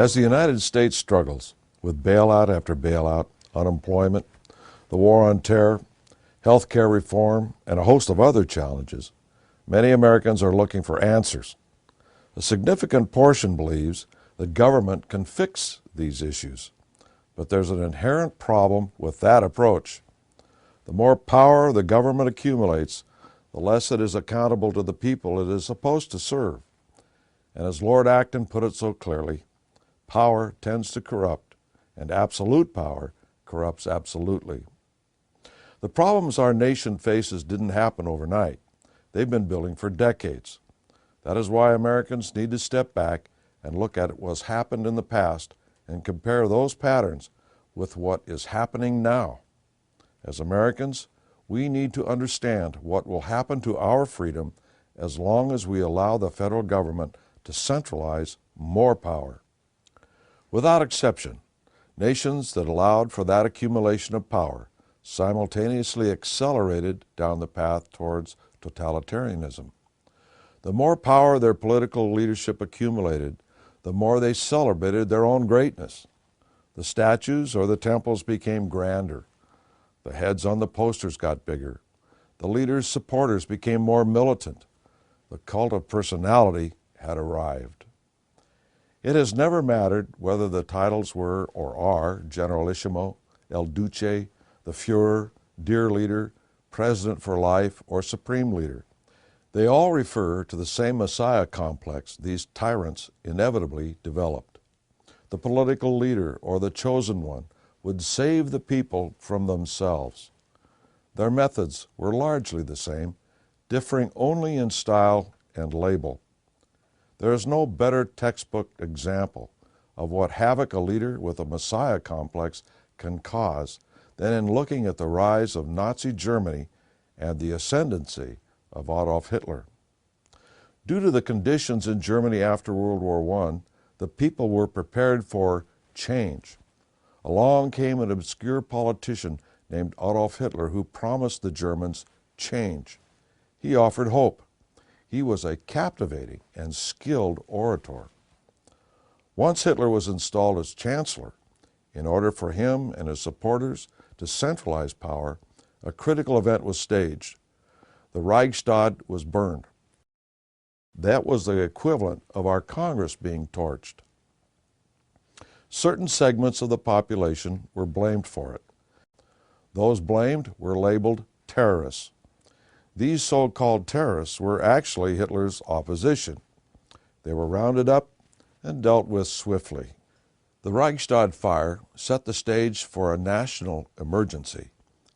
As the United States struggles with bailout after bailout, unemployment, the war on terror, health care reform, and a host of other challenges, many Americans are looking for answers. A significant portion believes that government can fix these issues, but there's an inherent problem with that approach. The more power the government accumulates, the less it is accountable to the people it is supposed to serve. And as Lord Acton put it so clearly, power tends to corrupt, and absolute power corrupts absolutely. The problems our nation faces didn't happen overnight. They've been building for decades. That is why Americans need to step back and look at what's happened in the past and compare those patterns with what is happening now. As Americans, we need to understand what will happen to our freedom as long as we allow the federal government to centralize more power. Without exception, nations that allowed for that accumulation of power simultaneously accelerated down the path towards totalitarianism. The more power their political leadership accumulated, the more they celebrated their own greatness. The statues or the temples became grander. The heads on the posters got bigger. The leaders' supporters became more militant. The cult of personality had arrived. It has never mattered whether the titles were or are Generalissimo, El Duce, the Fuhrer, Dear Leader, President for Life, or Supreme Leader. They all refer to the same Messiah complex these tyrants inevitably developed. The political leader or the chosen one would save the people from themselves. Their methods were largely the same, differing only in style and label. There is no better textbook example of what havoc a leader with a Messiah complex can cause than in looking at the rise of Nazi Germany and the ascendancy of Adolf Hitler. Due to the conditions in Germany after World War I, the people were prepared for change. Along came an obscure politician named Adolf Hitler who promised the Germans change. He offered hope. He was a captivating and skilled orator. Once Hitler was installed as chancellor, in order for him and his supporters to centralize power, a critical event was staged. The Reichstag was burned. That was the equivalent of our Congress being torched. Certain segments of the population were blamed for it. Those blamed were labeled terrorists. These so-called terrorists were actually Hitler's opposition. They were rounded up and dealt with swiftly. The Reichstag fire set the stage for a national emergency,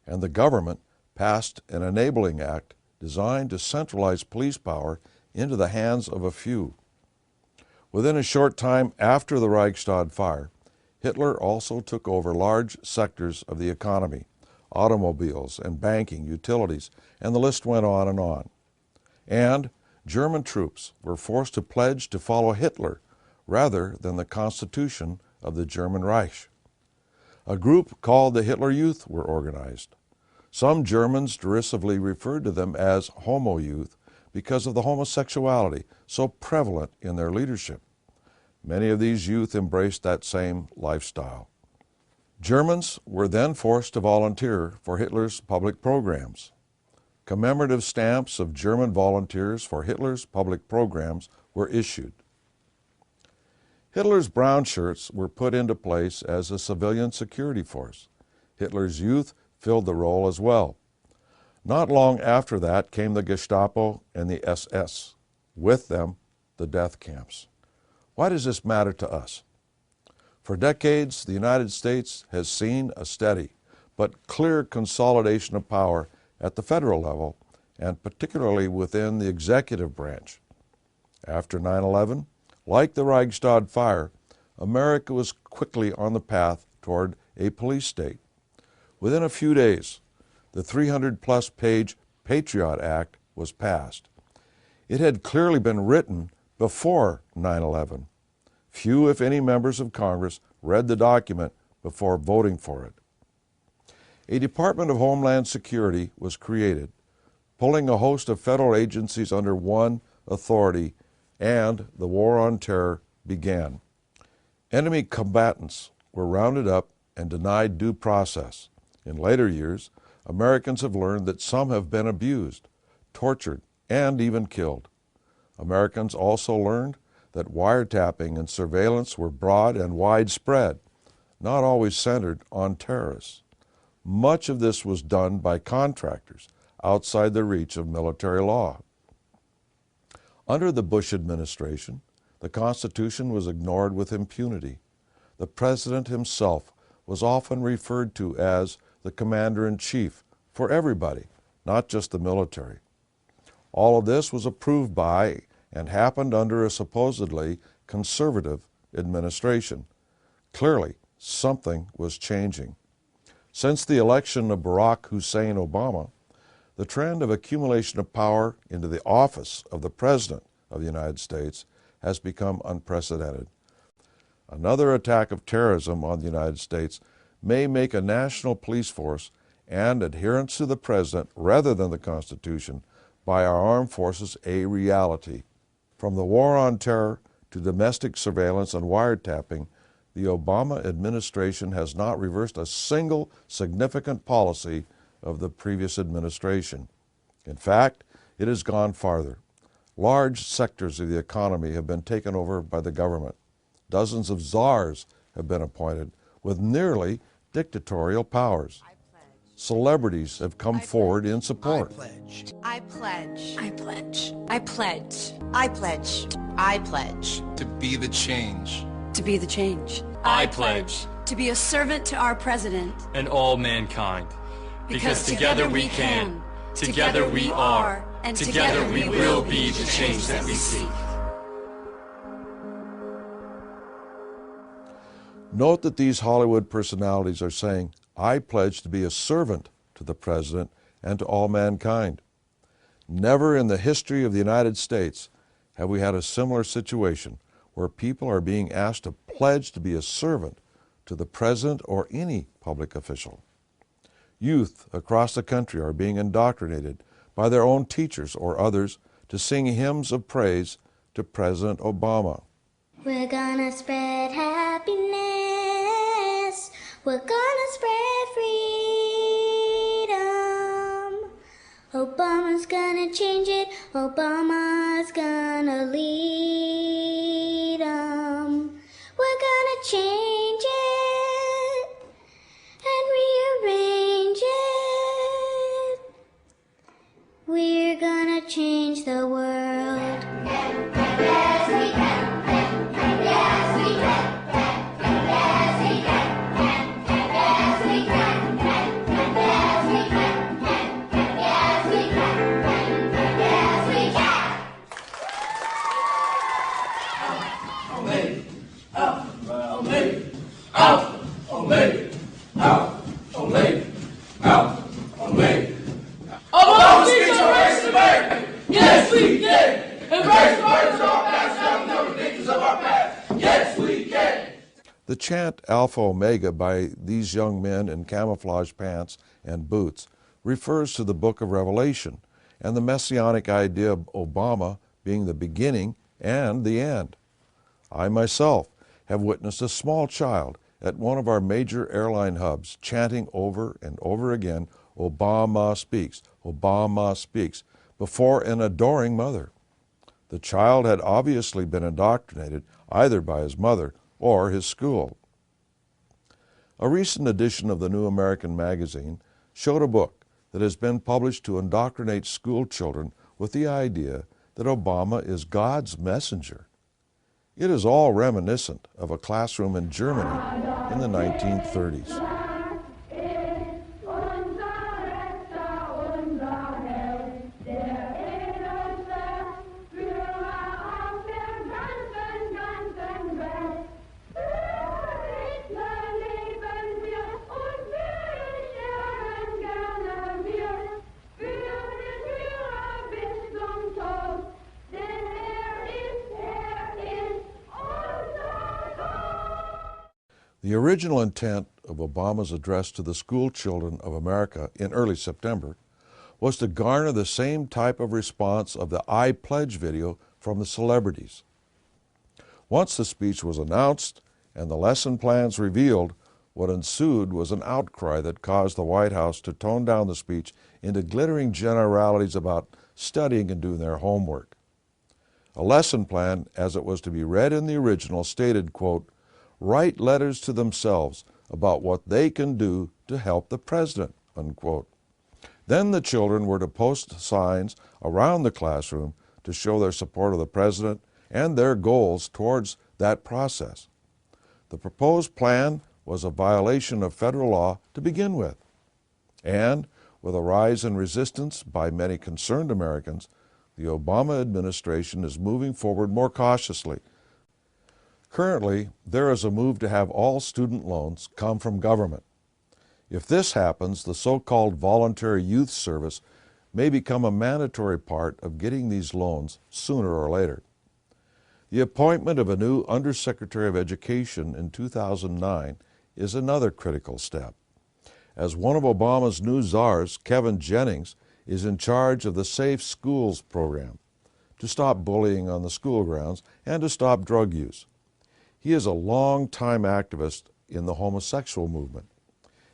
and the government passed an enabling act designed to centralize police power into the hands of a few. Within a short time after the Reichstag fire, Hitler also took over large sectors of the economy, automobiles and banking, utilities, and the list went on and on. And German troops were forced to pledge to follow Hitler rather than the constitution of the German Reich. A group called the Hitler Youth were organized. Some Germans derisively referred to them as Homo Youth because of the homosexuality so prevalent in their leadership. Many of these youth embraced that same lifestyle. Germans were then forced to volunteer for Hitler's public programs. Commemorative stamps of German volunteers for Hitler's public programs were issued. Hitler's brown shirts were put into place as a civilian security force. Hitler's youth filled the role as well. Not long after that came the Gestapo and the SS. With them, the death camps. Why does this matter to us? For decades, the United States has seen a steady but clear consolidation of power at the federal level, and particularly within the executive branch. After 9/11, like the Reichstag fire, America was quickly on the path toward a police state. Within a few days, the 300-plus page Patriot Act was passed. It had clearly been written before 9/11. Few, if any, members of Congress read the document before voting for it. A Department of Homeland Security was created, pulling a host of federal agencies under one authority, and the war on terror began. Enemy combatants were rounded up and denied due process. In later years, Americans have learned that some have been abused, tortured, and even killed. Americans also learned that wiretapping and surveillance were broad and widespread, not always centered on terrorists. Much of this was done by contractors outside the reach of military law. Under the Bush administration, the Constitution was ignored with impunity. The President himself was often referred to as the Commander-in-Chief for everybody, not just the military. All of this was approved by and happened under a supposedly conservative administration. Clearly, something was changing. Since the election of Barack Hussein Obama, the trend of accumulation of power into the office of the President of the United States has become unprecedented. Another attack of terrorism on the United States may make a national police force and adherence to the President rather than the Constitution by our armed forces a reality. From the war on terror to domestic surveillance and wiretapping, the Obama administration has not reversed a single significant policy of the previous administration. In fact, it has gone farther. Large sectors of the economy have been taken over by the government. Dozens of czars have been appointed with nearly dictatorial powers. Celebrities have come forward in support. I pledge. I pledge. I pledge. I pledge. I pledge. To be the change. To be the change. I pledge To be a servant to our president. and all mankind. Because together we can. Together we are. And Together we will be the change that we seek. Note that these Hollywood personalities are saying, I pledge to be a servant to the President and to all mankind. Never in the history of the United States have we had a similar situation where people are being asked to pledge to be a servant to the President or any public official. Youth across the country are being indoctrinated by their own teachers or others to sing hymns of praise to President Obama. We're gonna spread happiness. We're gonna spread freedom. Obama's gonna change it. Obama's gonna lead 'em. We're gonna change it and rearrange it. We're gonna change the world. Yes, we can. Yes, we can. Yes, we can. Yes, we can. Yes, we can. Yes, we can. Yes, we can. On me. Out. On me. Out. On me. Out. On me. Out. On me. Obama speaks are race America. Yes, we can. Embrace the burdens of our past, now the ridiculous of our past. Yes, we can. The chant Alpha Omega by these young men in camouflage pants and boots refers to the book of Revelation and the messianic idea of Obama being the beginning and the end. I myself have witnessed a small child at one of our major airline hubs chanting over and over again, Obama speaks, before an adoring mother. The child had obviously been indoctrinated either by his mother or his school. A recent edition of the New American magazine showed a book that has been published to indoctrinate school children with the idea that Obama is God's messenger. It is all reminiscent of a classroom in Germany in the 1930s. The original intent of Obama's address to the school children of America in early September was to garner the same type of response of the I Pledge video from the celebrities. Once the speech was announced and the lesson plans revealed, what ensued was an outcry that caused the White House to tone down the speech into glittering generalities about studying and doing their homework. A lesson plan, as it was to be read in the original, stated, quote, "Write letters to themselves about what they can do to help the president," unquote. Then the children were to post signs around the classroom to show their support of the president and their goals towards that process. The proposed plan was a violation of federal law to begin with. And with a rise in resistance by many concerned Americans, the Obama administration is moving forward more cautiously. Currently, there is a move to have all student loans come from government. If this happens, the so-called voluntary youth service may become a mandatory part of getting these loans sooner or later. The appointment of a new Undersecretary of Education in 2009 is another critical step. As one of Obama's new czars, Kevin Jennings, is in charge of the Safe Schools program to stop bullying on the school grounds and to stop drug use. He is a long-time activist in the homosexual movement.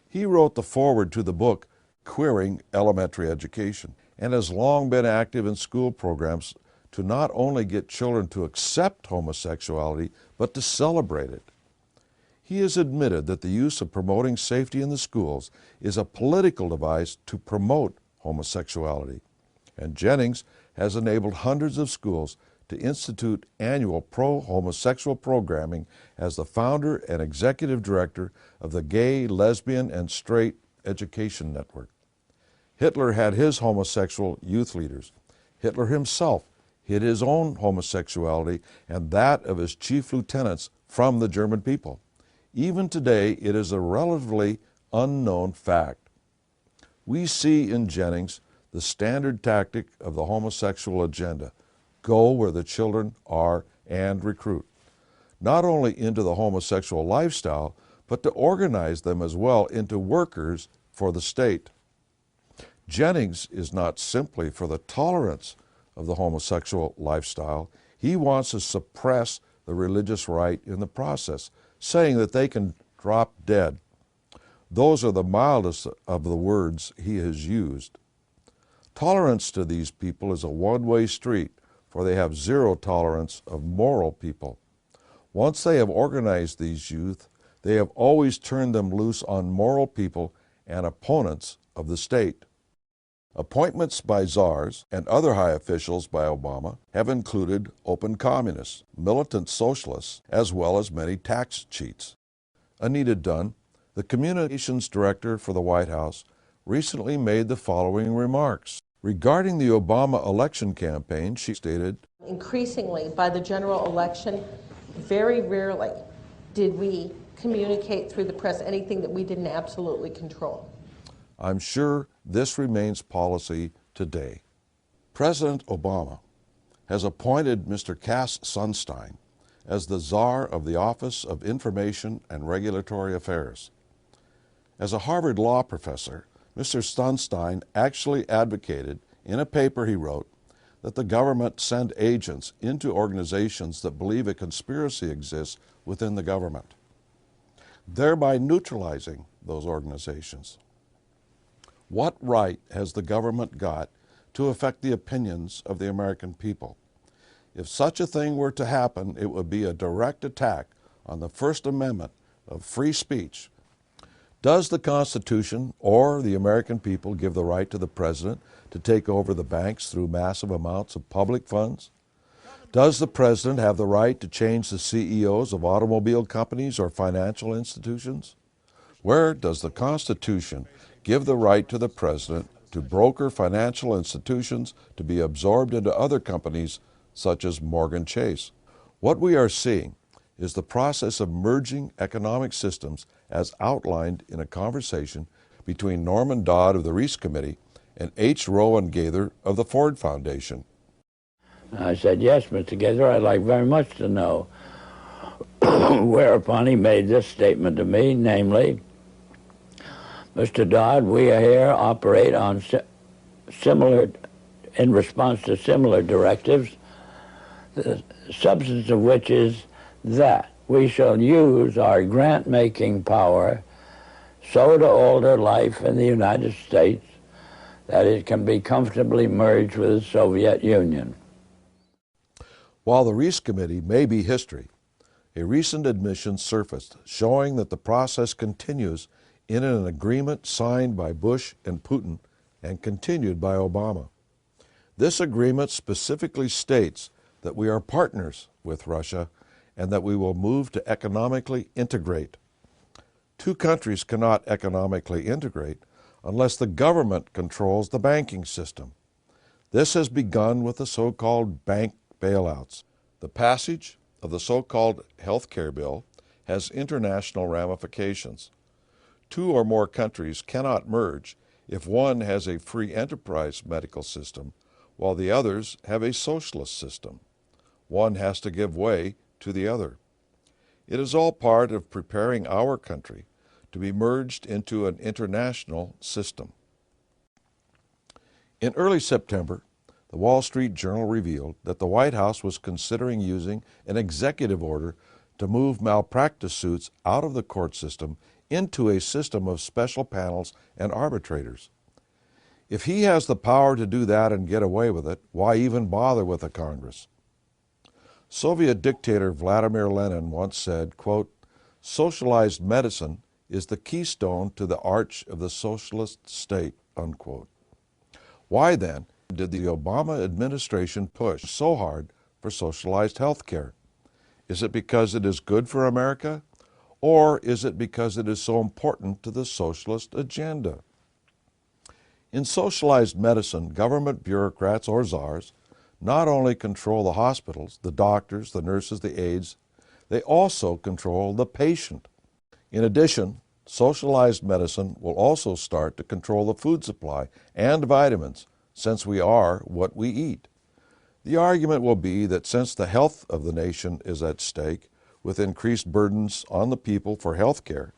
He wrote the foreword to the book, Queering Elementary Education, and has long been active in school programs to not only get children to accept homosexuality, but to celebrate it. He has admitted that the use of promoting safety in the schools is a political device to promote homosexuality. And Jennings has enabled hundreds of schools to institute annual pro-homosexual programming as the founder and executive director of the Gay, Lesbian, and Straight Education Network. Hitler had his homosexual youth leaders. Hitler himself hid his own homosexuality and that of his chief lieutenants from the German people. Even today, it is a relatively unknown fact. We see in Jennings the standard tactic of the homosexual agenda: go where the children are and recruit, not only into the homosexual lifestyle, but to organize them as well into workers for the state. Jennings is not simply for the tolerance of the homosexual lifestyle. He wants to suppress the religious right in the process, saying that they can drop dead. Those are the mildest of the words he has used. Tolerance to these people is a one-way street, for they have zero tolerance of moral people. Once they have organized these youth, they have always turned them loose on moral people and opponents of the state. Appointments by czars and other high officials by Obama have included open communists, militant socialists, as well as many tax cheats. Anita Dunn, the communications director for the White House, recently made the following remarks. Regarding the Obama election campaign, she stated, "Increasingly, by the general election, very rarely did we communicate through the press anything that we didn't absolutely control." I'm sure this remains policy today. President Obama has appointed Mr. Cass Sunstein as the Czar of the Office of Information and Regulatory Affairs. As a Harvard law professor, Mr. Sunstein actually advocated in a paper he wrote that the government send agents into organizations that believe a conspiracy exists within the government, thereby neutralizing those organizations. What right has the government got to affect the opinions of the American people? If such a thing were to happen, it would be a direct attack on the First Amendment of free speech. Does the Constitution or the American people give the right to the president to take over the banks through massive amounts of public funds? Does the president have the right to change the CEOs of automobile companies or financial institutions? Where does the Constitution give the right to the president to broker financial institutions to be absorbed into other companies such as Morgan Chase? What we are seeing is the process of merging economic systems as outlined in a conversation between Norman Dodd of the Reese Committee and H. Rowan Gaither of the Ford Foundation. I said, "Yes, Mr. Gaither, I'd like very much to know." Whereupon he made this statement to me, namely, "Mr. Dodd, we here operate on in response to similar directives, the substance of which is that we shall use our grant-making power so to alter life in the United States that it can be comfortably merged with the Soviet Union. While the Reese Committee may be history, a recent admission surfaced showing that the process continues in an agreement signed by Bush and Putin and continued by Obama. This agreement specifically states that we are partners with Russia and that we will move to economically integrate. Two countries cannot economically integrate unless the government controls the banking system. This has begun with the so-called bank bailouts. The passage of the so-called health care bill has international ramifications. Two or more countries cannot merge if one has a free enterprise medical system while the others have a socialist system. One has to give way to the other. It is all part of preparing our country to be merged into an international system. In early September, the Wall Street Journal revealed that the White House was considering using an executive order to move malpractice suits out of the court system into a system of special panels and arbitrators. If he has the power to do that and get away with it, why even bother with a Congress? Soviet dictator Vladimir Lenin once said, quote, "Socialized medicine is the keystone to the arch of the socialist state," unquote. Why then did the Obama administration push so hard for socialized health care? Is it because it is good for America, or is it because it is so important to the socialist agenda? In socialized medicine, government bureaucrats or czars not only control the hospitals, the doctors, the nurses, the aides, they also control the patient. In addition, socialized medicine will also start to control the food supply and vitamins, since we are what we eat. The argument will be that since the health of the nation is at stake, with increased burdens on the people for health care,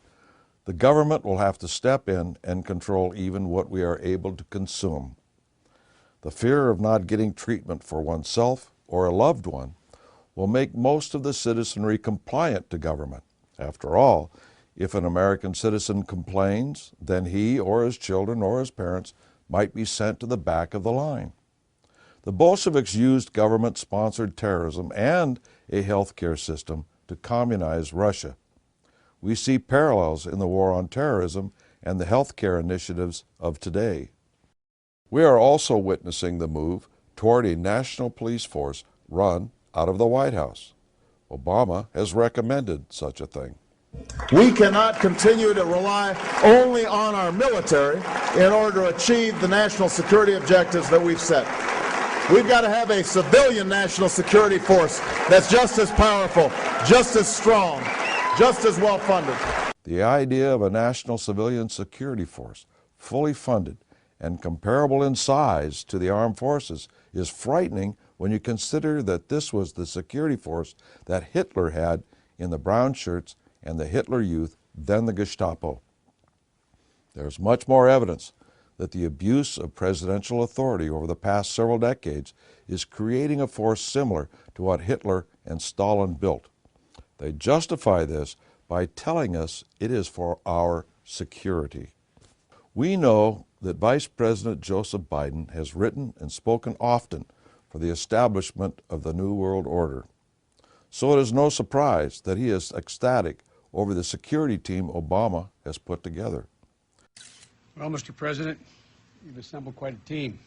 the government will have to step in and control even what we are able to consume. The fear of not getting treatment for oneself or a loved one will make most of the citizenry compliant to government. After all, if an American citizen complains, then he or his children or his parents might be sent to the back of the line. The Bolsheviks used government-sponsored terrorism and a healthcare system to communize Russia. We see parallels in the war on terrorism and the healthcare initiatives of today. We are also witnessing the move toward a national police force run out of the White House. Obama has recommended such a thing. We cannot continue to rely only on our military in order to achieve the national security objectives that we've set. We've got to have a civilian national security force that's just as powerful, just as strong, just as well funded. The idea of a national civilian security force, fully funded and comparable in size to the armed forces, is frightening when you consider that this was the security force that Hitler had in the brown shirts and the Hitler Youth, then the Gestapo. There's much more evidence that the abuse of presidential authority over the past several decades is creating a force similar to what Hitler and Stalin built. They justify this by telling us it is for our security. We know that Vice President Joseph Biden has written and spoken often for the establishment of the New World Order. So it is no surprise that he is ecstatic over the security team Obama has put together. Well, Mr. President, you've assembled quite a team,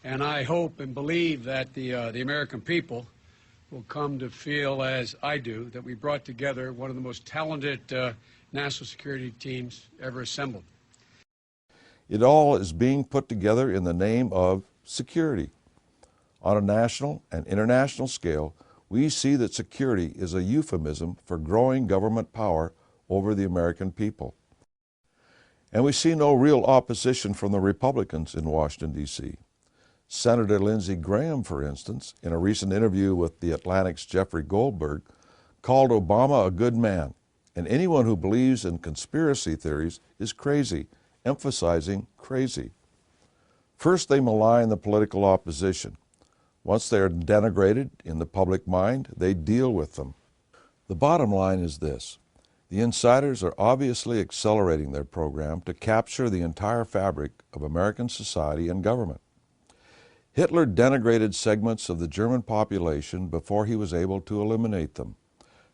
and I hope and believe that the American people will come to feel, as I do, that we brought together one of the most talented national security teams ever assembled. It all is being put together in the name of security. On a national and international scale, we see that security is a euphemism for growing government power over the American people. And we see no real opposition from the Republicans in Washington, D.C. Senator Lindsey Graham, for instance, in a recent interview with The Atlantic's Jeffrey Goldberg, called Obama a good man, and anyone who believes in conspiracy theories is crazy, emphasizing crazy. First, they malign the political opposition. Once they are denigrated in the public mind, they deal with them. The bottom line is this. The insiders are obviously accelerating their program to capture the entire fabric of American society and government. Hitler denigrated segments of the German population before he was able to eliminate them.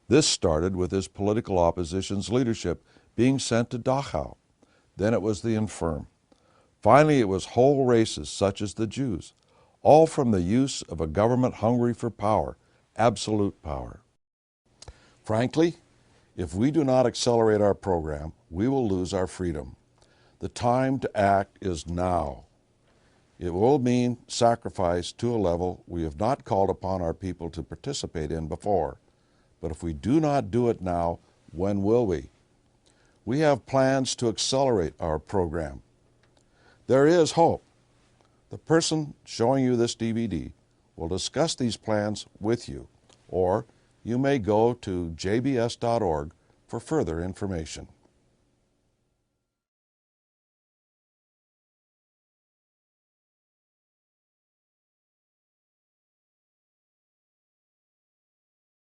This started with his political opposition's leadership being sent to Dachau. Then it was the infirm. Finally, it was whole races such as the Jews, all from the use of a government hungry for power, absolute power. Frankly, if we do not accelerate our program, we will lose our freedom. The time to act is now. It will mean sacrifice to a level we have not called upon our people to participate in before. But if we do not do it now, when will we? We have plans to accelerate our program. There is hope. The person showing you this DVD will discuss these plans with you, or you may go to jbs.org for further information.